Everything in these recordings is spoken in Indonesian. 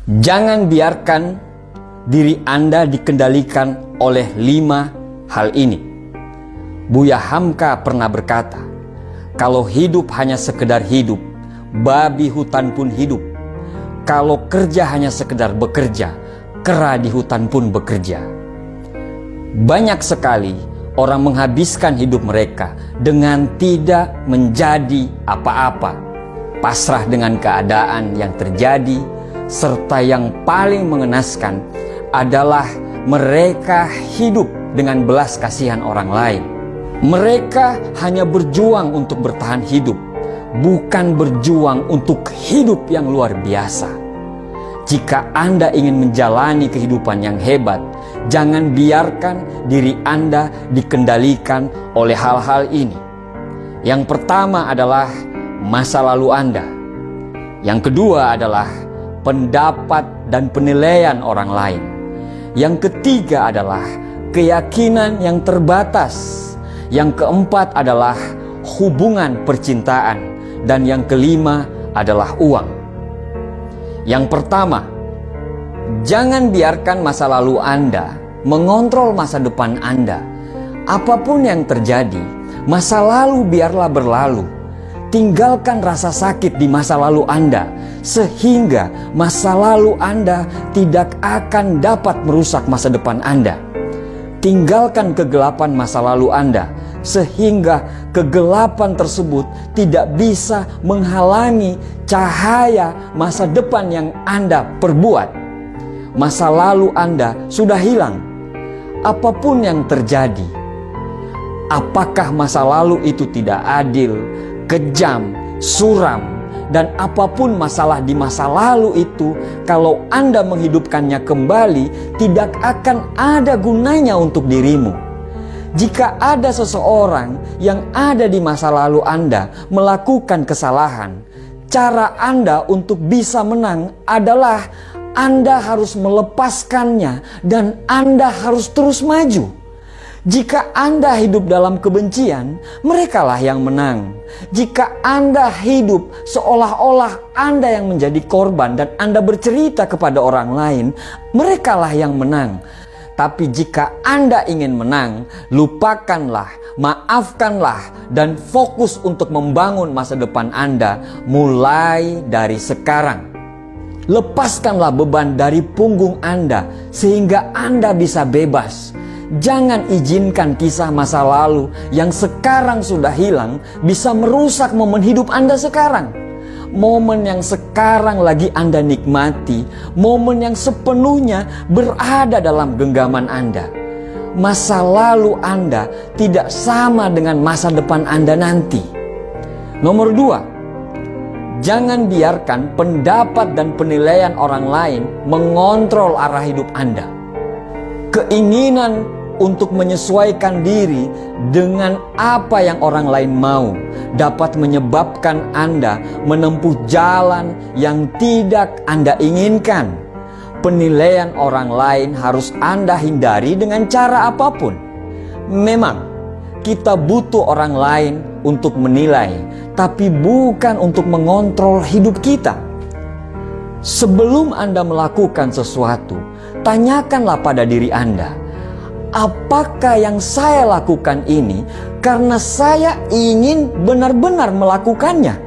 Jangan biarkan diri Anda dikendalikan oleh 5 hal ini. Buya Hamka pernah berkata, kalau hidup hanya sekedar hidup, babi hutan pun hidup. Kalau kerja hanya sekedar bekerja, kera di hutan pun bekerja. Banyak sekali orang menghabiskan hidup mereka dengan tidak menjadi apa-apa, pasrah dengan keadaan yang terjadi, serta yang paling mengenaskan adalah mereka hidup dengan belas kasihan orang lain. Mereka hanya berjuang untuk bertahan hidup, bukan berjuang untuk hidup yang luar biasa. Jika Anda ingin menjalani kehidupan yang hebat, jangan biarkan diri Anda dikendalikan oleh hal-hal ini. Yang pertama adalah masa lalu Anda. Yang kedua adalah pendapat dan penilaian orang lain. Yang ketiga adalah keyakinan yang terbatas. Yang keempat adalah hubungan percintaan. Dan yang kelima adalah uang. Yang pertama, jangan biarkan masa lalu Anda mengontrol masa depan Anda. Apapun yang terjadi, masa lalu biarlah berlalu. Tinggalkan rasa sakit di masa lalu Anda, sehingga masa lalu Anda tidak akan dapat merusak masa depan Anda. Tinggalkan kegelapan masa lalu Anda, sehingga kegelapan tersebut tidak bisa menghalangi cahaya masa depan yang Anda perbuat. Masa lalu Anda sudah hilang. Apapun yang terjadi, apakah masa lalu itu tidak adil, kejam, suram, dan apapun masalah di masa lalu itu, kalau Anda menghidupkannya kembali, tidak akan ada gunanya untuk dirimu. Jika ada seseorang yang ada di masa lalu Anda melakukan kesalahan, cara Anda untuk bisa menang adalah Anda harus melepaskannya dan Anda harus terus maju. Jika Anda hidup dalam kebencian, merekalah yang menang. Jika Anda hidup seolah-olah Anda yang menjadi korban dan Anda bercerita kepada orang lain, merekalah yang menang. Tapi jika Anda ingin menang, lupakanlah, maafkanlah, dan fokus untuk membangun masa depan Anda mulai dari sekarang. Lepaskanlah beban dari punggung Anda sehingga Anda bisa bebas. Jangan izinkan kisah masa lalu yang sekarang sudah hilang bisa merusak momen hidup Anda sekarang. Momen yang sekarang lagi Anda nikmati, momen yang sepenuhnya berada dalam genggaman Anda. Masa lalu Anda tidak sama dengan masa depan Anda nanti. Nomor 2, jangan biarkan pendapat dan penilaian orang lain mengontrol arah hidup Anda. Keinginan untuk menyesuaikan diri dengan apa yang orang lain mau dapat menyebabkan Anda menempuh jalan yang tidak Anda inginkan. Penilaian orang lain harus Anda hindari dengan cara apapun. Memang kita butuh orang lain untuk menilai, tapi bukan untuk mengontrol hidup kita. Sebelum Anda melakukan sesuatu, tanyakanlah pada diri Anda, apakah yang saya lakukan ini karena saya ingin benar-benar melakukannya?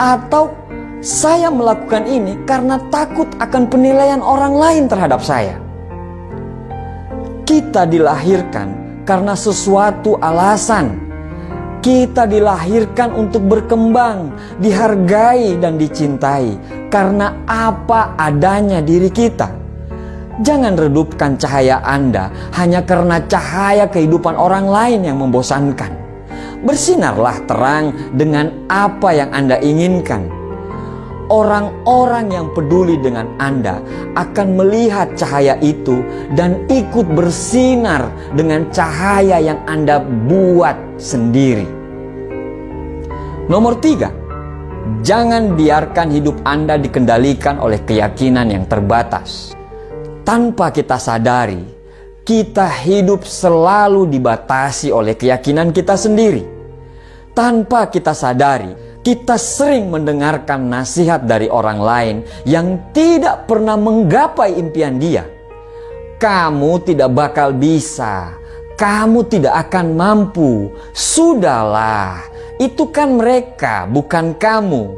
Atau saya melakukan ini karena takut akan penilaian orang lain terhadap saya? Kita dilahirkan karena sesuatu alasan. Kita dilahirkan untuk berkembang, dihargai dan dicintai karena apa adanya diri kita. Jangan redupkan cahaya Anda hanya karena cahaya kehidupan orang lain yang membosankan. Bersinarlah terang dengan apa yang Anda inginkan. Orang-orang yang peduli dengan Anda akan melihat cahaya itu dan ikut bersinar dengan cahaya yang Anda buat sendiri. Nomor 3, jangan biarkan hidup Anda dikendalikan oleh keyakinan yang terbatas. Tanpa kita sadari, kita hidup selalu dibatasi oleh keyakinan kita sendiri. Tanpa kita sadari, Kita sering mendengarkan nasihat dari orang lain yang tidak pernah menggapai impian dia. Kamu tidak bakal bisa, kamu tidak akan mampu. Sudahlah, itu kan mereka, bukan kamu.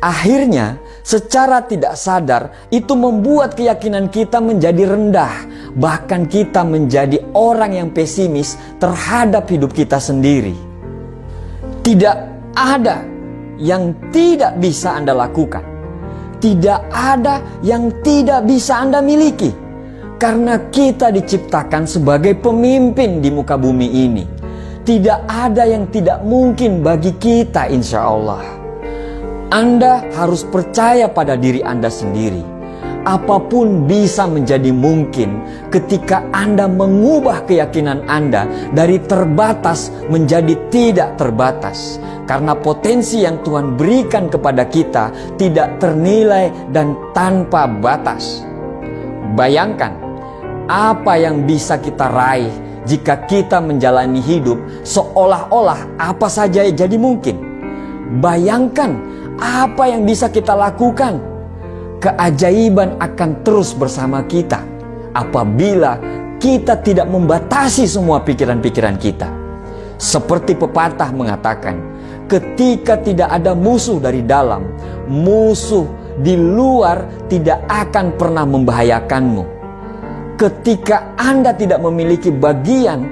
Akhirnya, secara tidak sadar, itu membuat keyakinan kita menjadi rendah. Bahkan kita menjadi orang yang pesimis terhadap hidup kita sendiri. Tidak ada yang tidak bisa Anda lakukan. Tidak ada yang tidak bisa Anda miliki. Karena kita diciptakan sebagai pemimpin di muka bumi ini. Tidak ada yang tidak mungkin bagi kita, insya Allah. Anda harus percaya pada diri Anda sendiri. Apapun bisa menjadi mungkin ketika Anda mengubah keyakinan Anda dari terbatas menjadi tidak terbatas. Karena potensi yang Tuhan berikan kepada kita tidak ternilai dan tanpa batas. Bayangkan apa yang bisa kita raih jika kita menjalani hidup seolah-olah apa saja jadi mungkin. Bayangkan apa yang bisa kita lakukan. Keajaiban akan terus bersama kita apabila kita tidak membatasi semua pikiran-pikiran kita. Seperti pepatah mengatakan, ketika tidak ada musuh dari dalam, musuh di luar tidak akan pernah membahayakanmu. Ketika Anda tidak memiliki bagian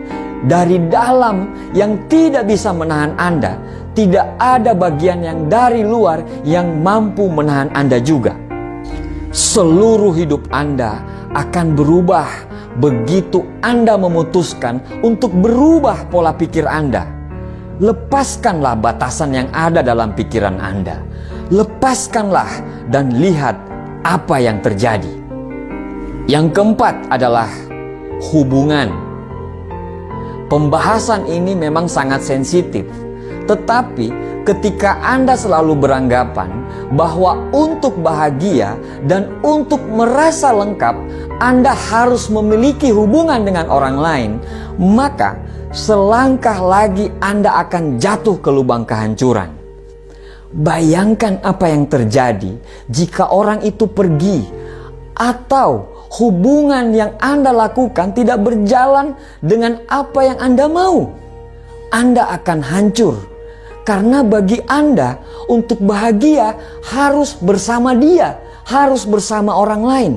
dari dalam yang tidak bisa menahan Anda, tidak ada bagian yang dari luar yang mampu menahan Anda juga. Seluruh hidup Anda akan berubah begitu Anda memutuskan untuk berubah pola pikir Anda. Lepaskanlah batasan yang ada dalam pikiran Anda. Lepaskanlah dan lihat apa yang terjadi. Yang keempat adalah hubungan. Pembahasan ini memang sangat sensitif, tetapi ketika Anda selalu beranggapan bahwa untuk bahagia dan untuk merasa lengkap Anda harus memiliki hubungan dengan orang lain, maka selangkah lagi Anda akan jatuh ke lubang kehancuran. Bayangkan apa yang terjadi jika orang itu pergi atau hubungan yang Anda lakukan tidak berjalan dengan apa yang Anda mau. Anda akan hancur. Karena bagi Anda untuk bahagia harus bersama dia, harus bersama orang lain.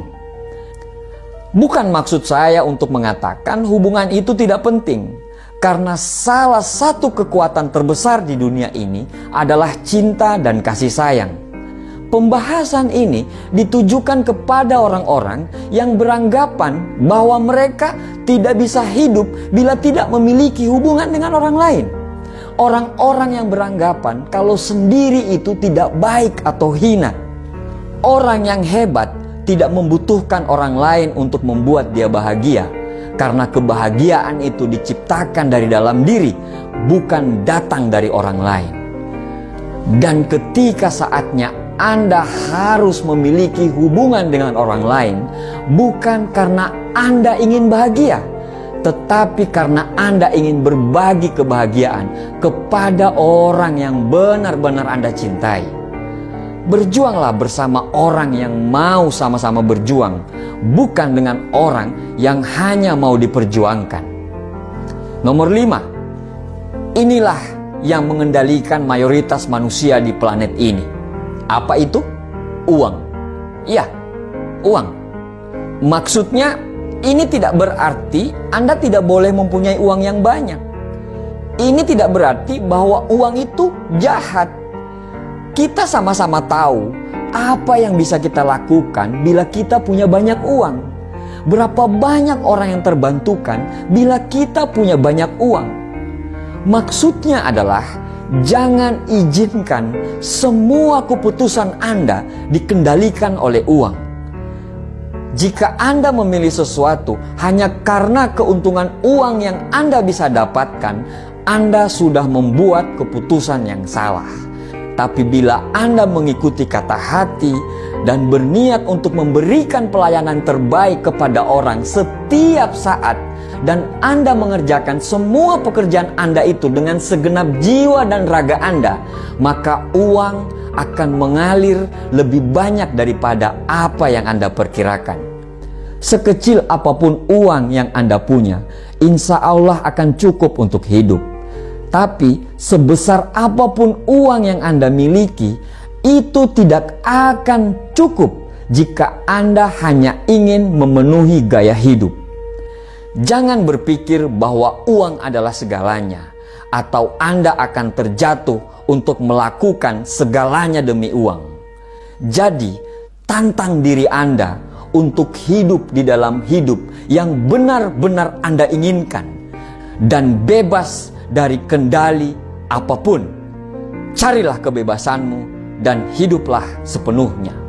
Bukan maksud saya untuk mengatakan hubungan itu tidak penting. Karena salah satu kekuatan terbesar di dunia ini adalah cinta dan kasih sayang. Pembahasan ini ditujukan kepada orang-orang yang beranggapan bahwa mereka tidak bisa hidup bila tidak memiliki hubungan dengan orang lain. Orang-orang yang beranggapan kalau sendiri itu tidak baik atau hina. Orang yang hebat tidak membutuhkan orang lain untuk membuat dia bahagia. Karena kebahagiaan itu diciptakan dari dalam diri, bukan datang dari orang lain. Dan ketika saatnya Anda harus memiliki hubungan dengan orang lain, bukan karena Anda ingin bahagia, tetapi karena Anda ingin berbagi kebahagiaan kepada orang yang benar-benar Anda cintai. Berjuanglah bersama orang yang mau sama-sama berjuang, bukan dengan orang yang hanya mau diperjuangkan. Nomor 5, inilah yang mengendalikan mayoritas manusia di planet ini. Apa itu? Uang. Ya, uang. Maksudnya ini tidak berarti Anda tidak boleh mempunyai uang yang banyak. Ini tidak berarti bahwa uang itu jahat. Kita sama-sama tahu apa yang bisa kita lakukan bila kita punya banyak uang. Berapa banyak orang yang terbantukan bila kita punya banyak uang. Maksudnya adalah jangan izinkan semua keputusan Anda dikendalikan oleh uang. Jika Anda memilih sesuatu hanya karena keuntungan uang yang Anda bisa dapatkan, Anda sudah membuat keputusan yang salah. Tapi bila Anda mengikuti kata hati dan berniat untuk memberikan pelayanan terbaik kepada orang setiap saat, dan Anda mengerjakan semua pekerjaan Anda itu dengan segenap jiwa dan raga Anda, maka uang akan mengalir lebih banyak daripada apa yang Anda perkirakan. Sekecil apapun uang yang Anda punya, insya Allah akan cukup untuk hidup. Tapi sebesar apapun uang yang Anda miliki, itu tidak akan cukup jika Anda hanya ingin memenuhi gaya hidup. Jangan berpikir bahwa uang adalah segalanya, atau Anda akan terjatuh untuk melakukan segalanya demi uang. Jadi, tantang diri Anda untuk hidup di dalam hidup yang benar-benar Anda inginkan, dan bebas dari kendali apapun. Carilah kebebasanmu dan hiduplah sepenuhnya.